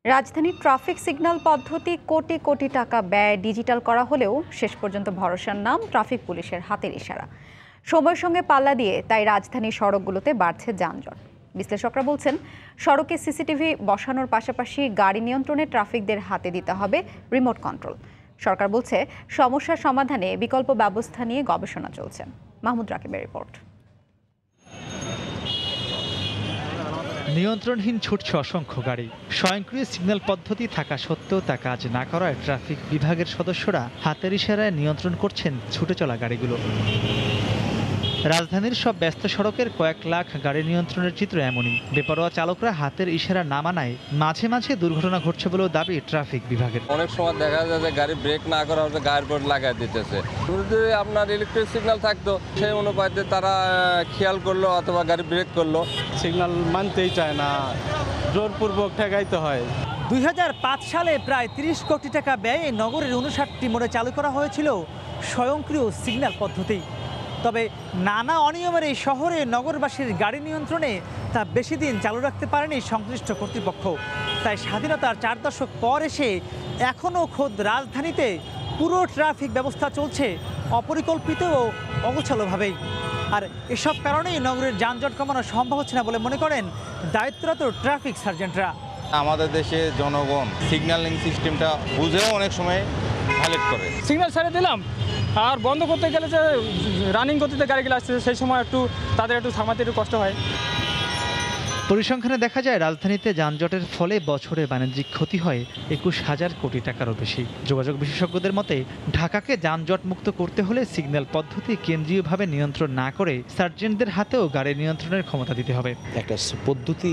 রাজধানীর traffic signal পদ্ধতি কোটি কোটি টাকা ব্যয় ডিজিটাল করা হলেও শেষ পর্যন্ত ভরসার নাম ট্রাফিক পুলিশের হাতের ইশারা। সময়ের সঙ্গে পাল্লা দিয়ে তাই রাজধানীর সড়কগুলোতে বাড়ছে যানজট। বিশ্লেষকরা বলছেন, সড়কে সিসিটিভি বসানোর পাশাপাশি গাড়ি নিয়ন্ত্রণে ট্রাফিকদের হাতে দিতে হবে রিমোট কন্ট্রোল। সরকার বলছে, সমস্যার সমাধানে বিকল্প ব্যবস্থা নিয়ে গবেষণা চলছে। মাহমুদ রাকিবের রিপোর্ট। নিয়ন্ত্রণহীন ছুটছে অসংখ্য গাড়ি। স্বয়ংক্রিয় সিগন্যাল পদ্ধতি থাকা সত্ত্বেও তা কাজ না করায় ট্রাফিক বিভাগের সদস্যরা হাতের ইশারায় নিয়ন্ত্রণ করছেন ছুটে চলা গাড়িগুলো। রাজধানীর সব ব্যস্ত সড়কের কয়েক লাখ গাড়ি নিয়ন্ত্রণের চিত্র এমনই। বেপরোয়া চালকরা হাতের ইশারা না মানায় মাঝে মাঝে দুর্ঘটনা ঘটছে বলেও দাবি ট্রাফিক বিভাগের। অনেক সময় দেখা যায় যে গাড়ি ব্রেক না করা হচ্ছে, গায়ের বোর্ড লাগাই দিতেছে। যদি আপনার ইলেকট্রিক সিগন্যাল থাকতো, সেই অনুপাতে তারা খেয়াল করলো অথবা গাড়ি ব্রেক করলো। সিগন্যাল মানতেই চায় না, জোরপূর্বক ঠেকাইতে হয়। 2005 সালে প্রায় 30 কোটি টাকা ব্যয়ে নগরের 59টি মোড়ে চালু করা হয়েছিল স্বয়ংক্রিয় সিগন্যাল পদ্ধতি। তবে নানা অনিয়মের এই শহরে নগরবাসীর গাড়ি নিয়ন্ত্রণে তা বেশি দিন চালু রাখতে পারেনি সংশ্লিষ্ট কর্তৃপক্ষ। তাই স্বাধীনতার 4 দশক পর এসে এখনও খোদ রাজধানীতে পুরো ট্রাফিক ব্যবস্থা চলছে অপরিকল্পিত ও অগোছালোভাবেই। আর এসব কারণেই নগরের যানজট কমানো সম্ভব হচ্ছে না বলে মনে করেন দায়িত্বরত ট্রাফিক সার্জেন্টরা। আমাদের দেশে জনগণ সিগন্যালিং সিস্টেমটা বুঝেও অনেক সময় ভায়োলেট করে। সিগন্যাল ছেড়ে দিলাম, আর বন্ধ করতে গেলে যে রানিং গতিতে গাড়িগুলো আসছে, সেই সময় তাদের একটু থামাতে একটু কষ্ট হয়। পরিসংখ্যানে দেখা যায়, রাজধানীতে যানজটের ফলে বছরে বাণিজ্যিক ক্ষতি হয় 21,000 কোটি টাকারও বেশি। যোগাযোগ বিশেষজ্ঞদের মতে, ঢাকাকে যানজট মুক্ত করতে হলে সিগন্যাল পদ্ধতি কেন্দ্রীয়ভাবে নিয়ন্ত্রণ না করে সার্জেন্টদের হাতেও গাড়ি নিয়ন্ত্রণের ক্ষমতা দিতে হবে। একটা পদ্ধতি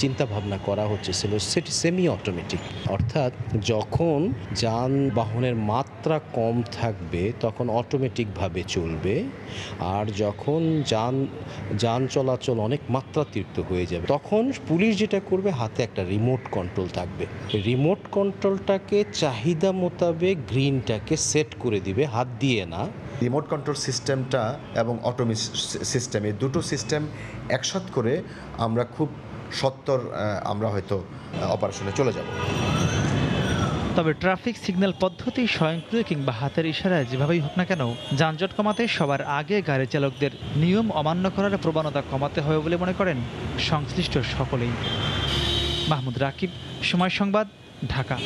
চিন্তা ভাবনা করা হচ্ছিল, সেটি সেমি অটোমেটিক, অর্থাৎ যখন যানবাহনের মাত্রা কম থাকবে তখন অটোমেটিকভাবে চলবে, আর যখন যান চলাচল অনেক মাত্রাতিরিক্ত হয়ে যাবে তখন পুলিশ যেটা করবে, হাতে একটা রিমোট কন্ট্রোল থাকবে। রিমোট কন্ট্রোলটাকে চাহিদা মোতাবেক গ্রিনটাকে সেট করে দিবে, হাত দিয়ে না। রিমোট কন্ট্রোল সিস্টেমটা এবং অটোমেট সিস্টেম, এই দুটো সিস্টেম একসাথে করে আমরা খুব সত্বর আমরা হয়তো অপারেশনে চলে যাব। তবে ট্রাফিক সিগন্যাল পদ্ধতি স্বয়ংক্রিয় কিংবা হাতের ইশারায় যেভাবেই হোক না কেন, যানজট কমাতে সবার আগে গাড়ি চালকদের নিয়ম অমান্য করার প্রবণতা কমাতে হবে বলে মনে করেন সংশ্লিষ্ট সকলেই। মাহমুদ রাকিব, সময় সংবাদ, ঢাকা।